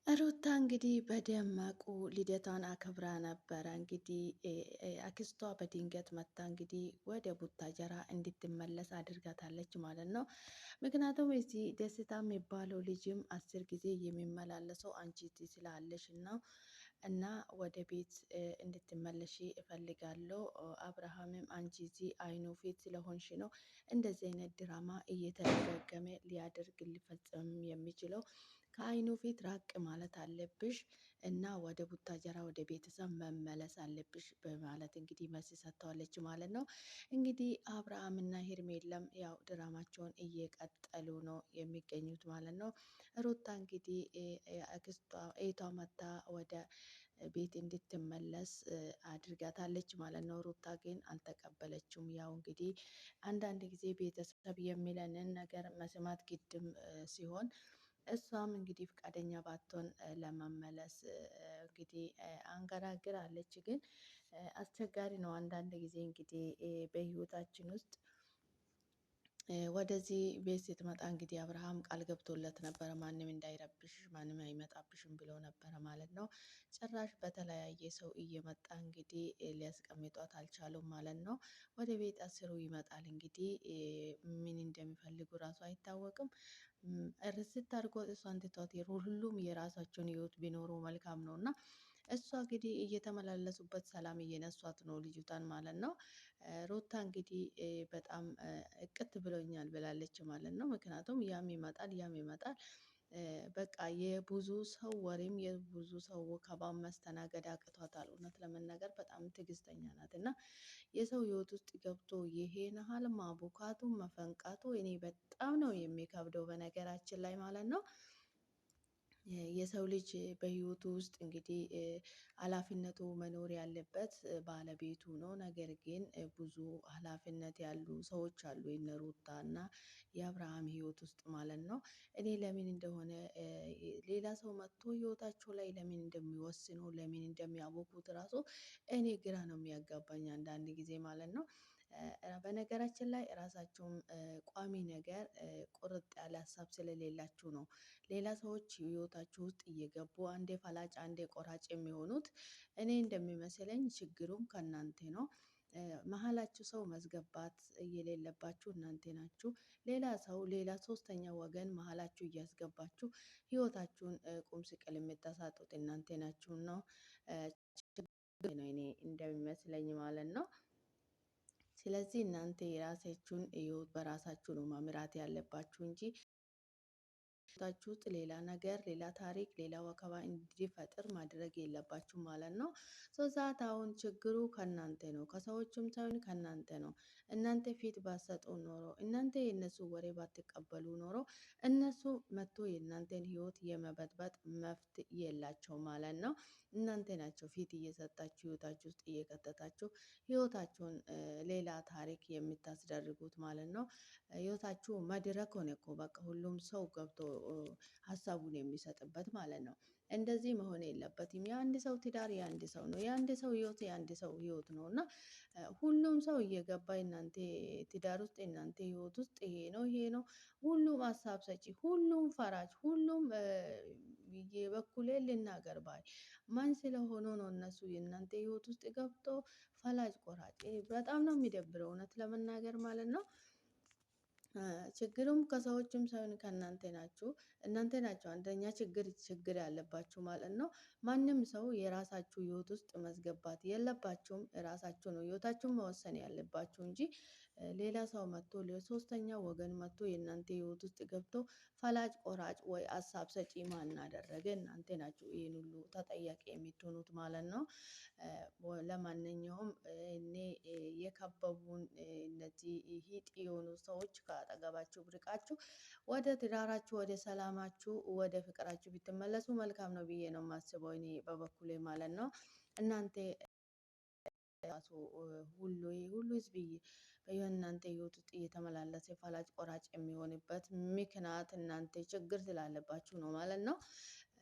ሩታ እንግዲህ በደማቁ ልደቷን አክብራ ነበረ። እንግዲህ አክስቷ በድንገት መታ እንግዲህ ወደ ቡታጀራ እንድትመለስ አድርጋታለች ማለት ነው። ምክንያቱም እዚህ ደስታ የሚባለው ልጅም 10 ጊዜ የሚመላለሰው አንቺ ስላለሽ እና ወደ ቤት እንድትመለሺ እፈልጋለሁ። አብርሃምም አንቺ እዚህ አይኑ ፊት ስለሆንሽ ነው እንደዚህ አይነት ድራማ እየተደጋገመ ሊፈጽም የሚችለው። ከአይኑ ፊት ራቅ ማለት አለብሽ እና ወደ ቡታጀራ ወደ ቤተሰብ መመለስ አለብሽ በማለት እንግዲህ መልስ ሰጥተዋለች ማለት ነው። እንግዲህ አብርሃም እና ሄርሜላም ያው ድራማቸውን እየቀጠሉ ነው የሚገኙት ማለት ነው። ሩታ እንግዲህ አክስቷ እህቷ መታ ወደ ቤት እንድትመለስ አድርጋታለች ማለት ነው። ሩታ ግን አልተቀበለችም። ያው እንግዲህ አንዳንድ ጊዜ ቤተሰብ የሚለንን ነገር መስማት ግድም ሲሆን እሷም እንግዲህ ፈቃደኛ ባትሆን ለመመለስ እንግዲህ አንገራግራለች። ግን አስቸጋሪ ነው አንዳንድ ጊዜ እንግዲህ በህይወታችን ውስጥ ወደዚህ ቤት ስትመጣ እንግዲህ አብርሃም ቃል ገብቶለት ነበረ ማንም እንዳይረብሽ ማንም አይመጣብሽም ብሎ ነበረ ማለት ነው። ጭራሽ በተለያየ ሰው እየመጣ እንግዲህ ሊያስቀምጧት አልቻሉም ማለት ነው። ወደ ቤት አስሩ ይመጣል እንግዲህ ምን እንደሚፈልጉ ራሱ አይታወቅም። እርስት አድርጎ እሷን ትተዋት ሁሉም የራሳቸውን ህይወት ቢኖሩ መልካም ነው እና እሷ እንግዲህ እየተመላለሱበት ሰላም እየነሷት ነው ልጅቷን ማለት ነው። ሩታ እንግዲህ በጣም እቅት ብሎኛል ብላለች ማለት ነው። ምክንያቱም ያም ይመጣል ያም ይመጣል። በቃ የብዙ ሰው ወሬም የብዙ ሰው ወከባም ማስተናገድ አቅቷታል። እውነት ለመናገር በጣም ትዕግስተኛ ናት እና የሰው ህይወት ውስጥ ገብቶ ይሄን ያህል ማቡካቱ መፈንቃቱ እኔ በጣም ነው የሚከብደው በነገራችን ላይ ማለት ነው። የሰው ልጅ በህይወቱ ውስጥ እንግዲህ ኃላፊነቱ መኖር ያለበት ባለቤቱ ነው። ነገር ግን ብዙ ኃላፊነት ያሉ ሰዎች አሉ የነ ሩታ እና የአብርሃም ህይወት ውስጥ ማለት ነው። እኔ ለምን እንደሆነ ሌላ ሰው መጥቶ ህይወታቸው ላይ ለምን እንደሚወስኑ ለምን እንደሚያውቁት ራሱ እኔ ግራ ነው የሚያጋባኝ አንዳንድ ጊዜ ማለት ነው። በነገራችን ላይ ራሳቸውም ቋሚ ነገር ቁርጥ ያለ ሀሳብ ስለሌላችሁ ነው። ሌላ ሰዎች ህይወታችሁ ውስጥ እየገቡ አንዴ ፈላጭ አንዴ ቆራጭ የሚሆኑት እኔ እንደሚመስለኝ ችግሩም ከእናንተ ነው። መሀላችሁ ሰው ማስገባት የሌለባችሁ እናንተ ናችሁ። ሌላ ሰው ሌላ ሶስተኛ ወገን መሀላችሁ እያስገባችሁ ህይወታችሁን ቁም ስቅል የምታሳጡት እናንተ ናችሁ ነው። ነው እኔ እንደሚመስለኝ ማለት ነው። ስለዚህ እናንተ የራሳችሁን ህይወት በራሳችሁ ነው መምራት ያለባችሁ እንጂ ታችሁ ውስጥ ሌላ ነገር ሌላ ታሪክ ሌላ ወከባ እንዲፈጥር ማድረግ የለባችሁም ማለት ነው። ዛት አሁን ችግሩ ከእናንተ ነው ከሰዎችም ሳይሆን ከእናንተ ነው። እናንተ ፊት ባትሰጡ ኖሮ እናንተ የእነሱ ወሬ ባትቀበሉ ኖሮ እነሱ መጥቶ የእናንተን ህይወት የመበጥበጥ መብት የላቸውም ማለት ነው። እናንተ ናቸው ፊት እየሰጣችሁ ህይወታችሁ ውስጥ እየከተታችሁ ህይወታችሁን ሌላ ታሪክ የምታስደርጉት ማለት ነው። ህይወታችሁ መድረክ ሆነ እኮ በቃ ሁሉም ሰው ገብቶ ሀሳቡን የሚሰጥበት ማለት ነው። እንደዚህ መሆን የለበትም። የአንድ ሰው ትዳር የአንድ ሰው ነው የአንድ ሰው ህይወት የአንድ ሰው ህይወት ነው እና ሁሉም ሰው እየገባ እናንተ ትዳር ውስጥ እናንተ ህይወት ውስጥ ይሄ ነው። ሁሉም ሀሳብ ሰጪ ሁሉም ፈራጅ ሁሉም የበኩሌ ልናገር ባይ ማን ስለሆኑ ነው እነሱ የእናንተ ህይወት ውስጥ ገብቶ ፈላጭ ቆራጭ በጣም ነው የሚደብረው እውነት ለመናገር ማለት ነው። ችግሩም ከሰዎችም ሳይሆን ከእናንተ ናችሁ። እናንተ ናችሁ አንደኛ ችግር ያለባችሁ ማለት ነው። ማንም ሰው የራሳችሁ ህይወት ውስጥ ማስገባት የለባችሁም ራሳችሁ ነው ህይወታችሁን መወሰን ያለባችሁ እንጂ ሌላ ሰው መጥቶ ለሶስተኛ ወገን መጥቶ የእናንተ ህይወት ውስጥ ገብቶ ፈላጭ ቆራጭ ወይ ሀሳብ ሰጪ ማን አደረገ እናንተ ናችሁ ይሄን ሁሉ ተጠያቂ የምትሆኑት ማለት ነው። ለማንኛውም እኔ የከበቡን እነዚህ ሂጥ የሆኑ ሰዎች ከአጠገባችሁ ብርቃችሁ ወደ ትዳራችሁ ወደ ሰላማችሁ ወደ ፍቅራችሁ ብትመለሱ መልካም ነው ብዬ ነው የማስበው እኔ በበኩሌ ማለት ነው። እናንተ ራሱ ሁሉ ህዝብ በእናንተ ህይወት ውስጥ እየተመላለሰ ፈላጭ ቆራጭ የሚሆንበት ምክንያት እናንተ ችግር ስላለባችሁ ነው ማለት ነው።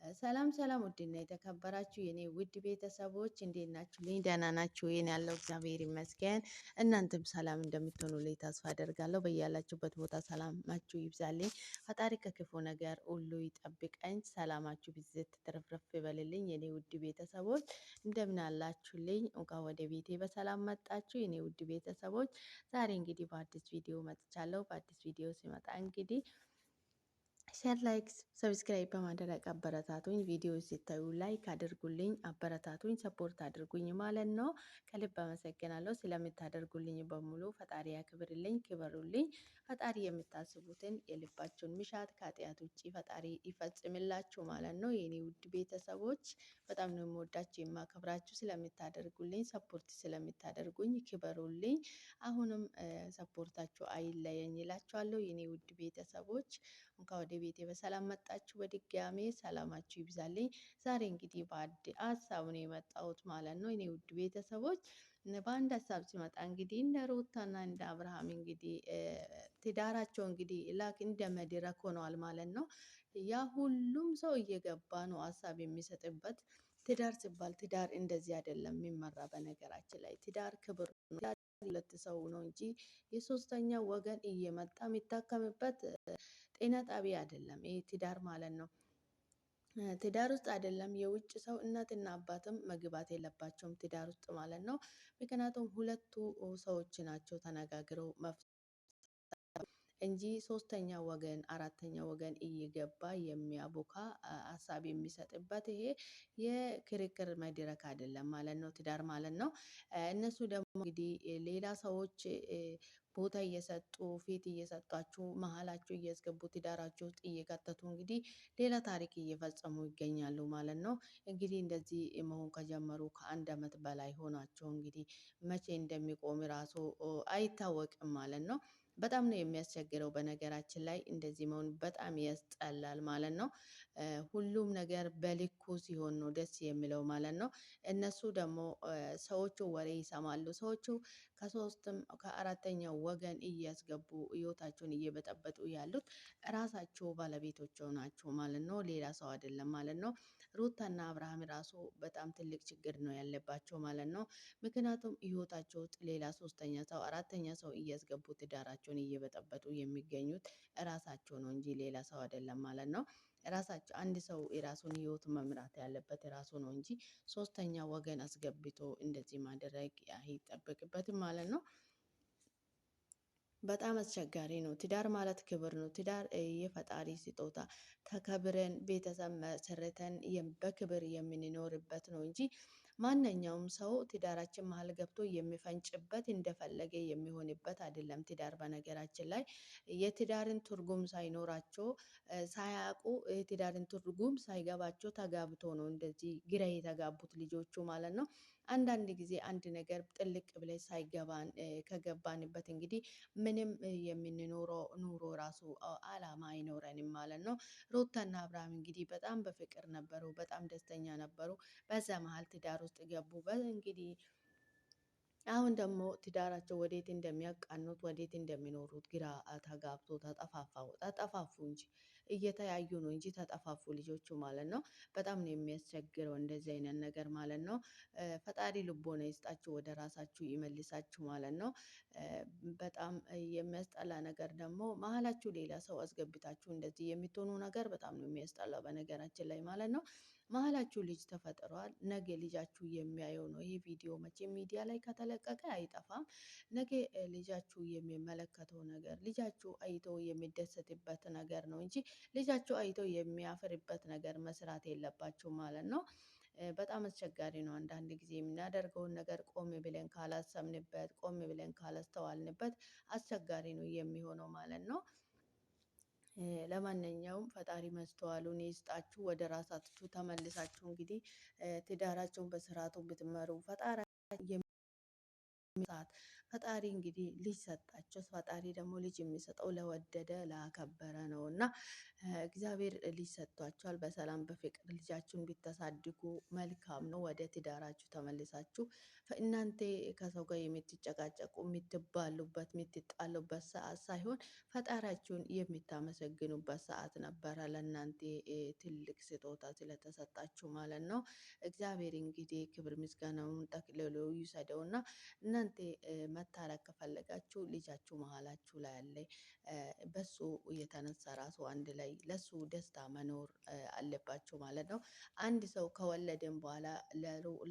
ሰላም ሰላም ውድና የተከበራችሁ የኔ ውድ ቤተሰቦች እንዴት ናችሁ? ልኝ ደህና ናችሁ? ይሄን ያለው እግዚአብሔር ይመስገን። እናንተም ሰላም እንደምትሆኑልኝ ተስፋ አደርጋለሁ። በያላችሁበት ቦታ ሰላማችሁ ይብዛልኝ። ፈጣሪ ከክፉ ነገር ሁሉ ይጠብቀኝ። ሰላማችሁ ብዝት ትርፍርፍ ይበልልኝ። የኔ ውድ ቤተሰቦች እንደምን አላችሁልኝ? እንኳን ወደ ቤቴ በሰላም መጣችሁ የኔ ውድ ቤተሰቦች። ዛሬ እንግዲህ በአዲስ ቪዲዮ መጥቻለሁ። በአዲስ ቪዲዮ ሲመጣ እንግዲህ ሼር ላይክ ሰብስክራይብ በማድረግ አበረታቱኝ። ቪዲዮ ሲታዩ ላይክ አድርጉልኝ፣ አበረታቱኝ፣ ሰፖርት አድርጉኝ ማለት ነው። ከልብ አመሰግናለሁ ስለምታደርጉልኝ በሙሉ። ፈጣሪ ያክብርልኝ፣ ክበሩልኝ። ፈጣሪ የምታስቡትን የልባችሁን ምሻት ከኃጢአት ውጭ ፈጣሪ ይፈጽምላችሁ ማለት ነው። የኔ ውድ ቤተሰቦች በጣም ነው የምወዳችሁ የማከብራችሁ። ስለምታደርጉልኝ ሰፖርት ስለምታደርጉኝ ክበሩልኝ። አሁንም ሰፖርታችሁ አይለየኝ እላችኋለሁ የኔ ውድ ቤተሰቦች። እንኳን ወደ ቤቴ በሰላም መጣችሁ። በድጋሜ ሰላማችሁ ይብዛልኝ። ዛሬ እንግዲህ በአንድ ሀሳብ ነው የመጣሁት ማለት ነው የኔ ውድ ቤተሰቦች። በአንድ ሀሳብ ሲመጣ እንግዲህ እንደ ሩታና እንደ አብርሃም እንግዲህ ትዳራቸው እንግዲህ ላክ እንደ መድረክ ሆነዋል ማለት ነው። ያ ሁሉም ሰው እየገባ ነው ሀሳብ የሚሰጥበት። ትዳር ሲባል ትዳር እንደዚህ አይደለም የሚመራ። በነገራችን ላይ ትዳር ክብር ነው። ሁለት ሰው ነው እንጂ የሶስተኛ ወገን እየመጣ የሚታከምበት ጤና ጣቢያ አይደለም። ይሄ ትዳር ማለት ነው። ትዳር ውስጥ አይደለም የውጭ ሰው እናትና አባትም መግባት የለባቸውም ትዳር ውስጥ ማለት ነው። ምክንያቱም ሁለቱ ሰዎች ናቸው ተነጋግረው እንጂ ሶስተኛ ወገን አራተኛ ወገን እየገባ የሚያቦካ ሀሳብ የሚሰጥበት ይሄ የክርክር መድረክ አይደለም ማለት ነው ትዳር ማለት ነው። እነሱ ደግሞ እንግዲህ ሌላ ሰዎች ቦታ እየሰጡ ፊት እየሰጧችሁ መሃላችሁ እያስገቡ ትዳራችሁ ውስጥ እየከተቱ እንግዲህ ሌላ ታሪክ እየፈጸሙ ይገኛሉ ማለት ነው። እንግዲህ እንደዚህ መሆን ከጀመሩ ከአንድ አመት በላይ ሆናቸው እንግዲህ መቼ እንደሚቆም ራሱ አይታወቅም ማለት ነው። በጣም ነው የሚያስቸግረው በነገራችን ላይ እንደዚህ መሆን በጣም ያስጠላል ማለት ነው። ሁሉም ነገር በልኩ ሲሆን ነው ደስ የሚለው ማለት ነው። እነሱ ደግሞ ሰዎቹ ወሬ ይሰማሉ። ሰዎቹ ከሶስትም ከአራተኛው ወገን እያስገቡ ህይወታቸውን እየበጠበጡ ያሉት ራሳቸው ባለቤቶቹ ናቸው ማለት ነው። ሌላ ሰው አይደለም ማለት ነው። ሩታና አብርሃም ራሱ በጣም ትልቅ ችግር ነው ያለባቸው ማለት ነው። ምክንያቱም ህይወታቸው ውስጥ ሌላ ሶስተኛ ሰው አራተኛ ሰው እያስገቡ ትዳራቸውን እየበጠበጡ የሚገኙት ራሳቸው ነው እንጂ ሌላ ሰው አይደለም ማለት ነው። ራሳቸው አንድ ሰው የራሱን ህይወት መምራት ያለበት ራሱ ነው እንጂ ሶስተኛ ወገን አስገብቶ እንደዚህ ማድረግ አይጠበቅበትም ማለት ነው። በጣም አስቸጋሪ ነው። ትዳር ማለት ክብር ነው። ትዳር የፈጣሪ ስጦታ ተከብረን ቤተሰብ መሰረተን በክብር የምንኖርበት ነው እንጂ ማንኛውም ሰው ትዳራችን መሃል ገብቶ የሚፈንጭበት እንደፈለገ የሚሆንበት አይደለም። ትዳር በነገራችን ላይ የትዳርን ትርጉም ሳይኖራቸው ሳያውቁ የትዳርን ትርጉም ሳይገባቸው ተጋብቶ ነው እንደዚህ ግራ የተጋቡት ልጆቹ ማለት ነው። አንዳንድ ጊዜ አንድ ነገር ጥልቅ ብለን ሳይገባን ከገባንበት እንግዲህ ምንም የምንኖረው ኑሮ ራሱ አላማ አይኖረንም ማለት ነው። ሩታና አብርሃም እንግዲህ በጣም በፍቅር ነበሩ፣ በጣም ደስተኛ ነበሩ። በዛ መሃል ትዳር ውስጥ ገቡ። እንግዲህ አሁን ደግሞ ትዳራቸው ወዴት እንደሚያቃኑት ወዴት እንደሚኖሩት ግራ ተጋብቶ ተጠፋፉ እንጂ እየተያዩ ነው እንጂ ተጠፋፉ ልጆቹ ማለት ነው። በጣም ነው የሚያስቸግረው እንደዚህ አይነት ነገር ማለት ነው። ፈጣሪ ልቦና ይስጣችሁ፣ ወደ ራሳችሁ ይመልሳችሁ ማለት ነው። በጣም የሚያስጠላ ነገር ደግሞ መሀላችሁ ሌላ ሰው አስገብታችሁ እንደዚህ የምትሆኑ ነገር በጣም ነው የሚያስጠላው በነገራችን ላይ ማለት ነው። መሀላችሁ ልጅ ተፈጥሯል። ነገ ልጃችሁ የሚያየው ነው ይሄ ቪዲዮ መቼም ሚዲያ ላይ ከተለቀቀ አይጠፋም። ነገ ልጃችሁ የሚመለከተው ነገር ልጃችሁ አይቶ የሚደሰትበት ነገር ነው እንጂ ልጃችሁ አይቶ የሚያፍርበት ነገር መስራት የለባችሁም ማለት ነው። በጣም አስቸጋሪ ነው። አንዳንድ ጊዜ የምናደርገውን ነገር ቆም ብለን ካላሰብንበት ቆም ብለን ካላስተዋልንበት አስቸጋሪ ነው የሚሆነው ማለት ነው። ለማንኛውም ፈጣሪ ማስተዋሉን ይስጣችሁ። ወደ ራሳችሁ ተመልሳችሁ እንግዲህ ትዳራቸውን በስርዓቱ ብትመሩ ፈጣሪ ፈጣሪ እንግዲህ ልጅ ሰጣቸው። ፈጣሪ ደግሞ ልጅ የሚሰጠው ለወደደ ላከበረ ነው እና እግዚአብሔር ልጅ ሰጥቷችኋል። በሰላም በፍቅር ልጃችሁን ብታሳድጉ መልካም ነው። ወደ ትዳራችሁ ተመልሳችሁ እናንተ ከሰው ጋር የምትጨቃጨቁ የምትባሉበት የምትጣሉበት ሰዓት ሳይሆን ፈጣሪያችሁን የምታመሰግኑበት ሰዓት ነበረ። ለእናንተ ትልቅ ስጦታ ስለተሰጣችሁ ማለት ነው። እግዚአብሔር እንግዲህ ክብር ምስጋናውን ጠቅልሎ ይውሰደውና እናንተ መታረቅ ከፈለጋችሁ ልጃችሁ መሀላችሁ ላይ አለ። በሱ የተነሳ ራሱ አንድ ላይ ለሱ ደስታ መኖር አለባችሁ ማለት ነው። አንድ ሰው ከወለደም በኋላ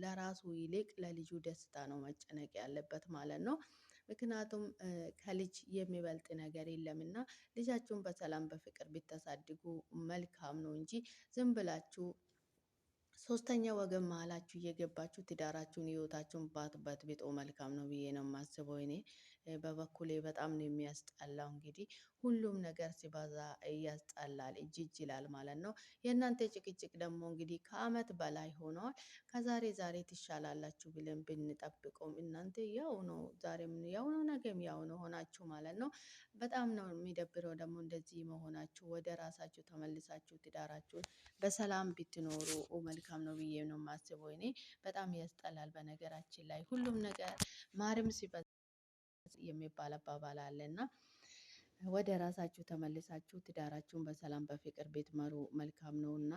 ለራሱ ይልቅ ለልጁ ደስታ ነው መጨነቅ ያለበት ማለት ነው። ምክንያቱም ከልጅ የሚበልጥ ነገር የለምና ልጃችሁን በሰላም በፍቅር ብታሳድጉ መልካም ነው እንጂ ዝም ብላችሁ ሶስተኛ ወገን መሀላችሁ እየገባችሁ ትዳራችሁን ህይወታችሁን ባትበጥብጡ መልካም ነው ብዬ ነው የማስበው። እኔ በበኩሌ በጣም ነው የሚያስጠላው። እንግዲህ ሁሉም ነገር ሲበዛ ያስጠላል፣ እጅ ይላል ማለት ነው። የእናንተ ጭቅጭቅ ደግሞ እንግዲህ ከአመት በላይ ሆነዋል። ከዛሬ ዛሬ ትሻላላችሁ ብለን ብንጠብቀውም እናንተ ያው ነው፣ ዛሬም ያው ነው፣ ነገም ያው ነው ሆናችሁ ማለት ነው። በጣም ነው የሚደብረው ደግሞ እንደዚህ መሆናችሁ። ወደ ራሳችሁ ተመልሳችሁ ትዳራችሁን በሰላም ብትኖሩ መልካም ነው ብዬ ነው የማስበው። እኔ በጣም ያስጠላል። በነገራችን ላይ ሁሉም ነገር ማርም ሲበዛ የሚባል አባባል አለና ወደ ራሳችሁ ተመልሳችሁ ትዳራችሁን በሰላም በፍቅር ብትመሩ መልካም ነውና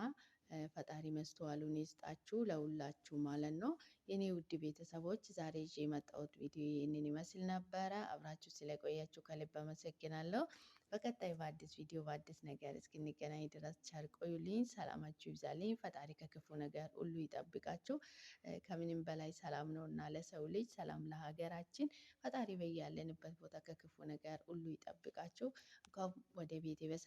ፈጣሪ መስተዋሉን ይስጣችሁ ለሁላችሁ ማለት ነው። የኔ ውድ ቤተሰቦች ዛሬ ይዤ የመጣሁት ቪዲዮ ይህንን ይመስል ነበረ። አብራችሁ ስለቆያችሁ ከልብ አመሰግናለሁ። በቀጣይ በአዲስ ቪዲዮ በአዲስ ነገር እስክንገናኝ ድረስ ቸር ቆዩልኝ። ሰላማችሁ ይብዛልኝ። ፈጣሪ ከክፉ ነገር ሁሉ ይጠብቃችሁ። ከምንም በላይ ሰላም ነውና ለሰው ልጅ ሰላም ለሀገራችን። ፈጣሪ በያለንበት ቦታ ከክፉ ነገር ሁሉ ይጠብቃችሁ። ወደ ቤቴ በሰላም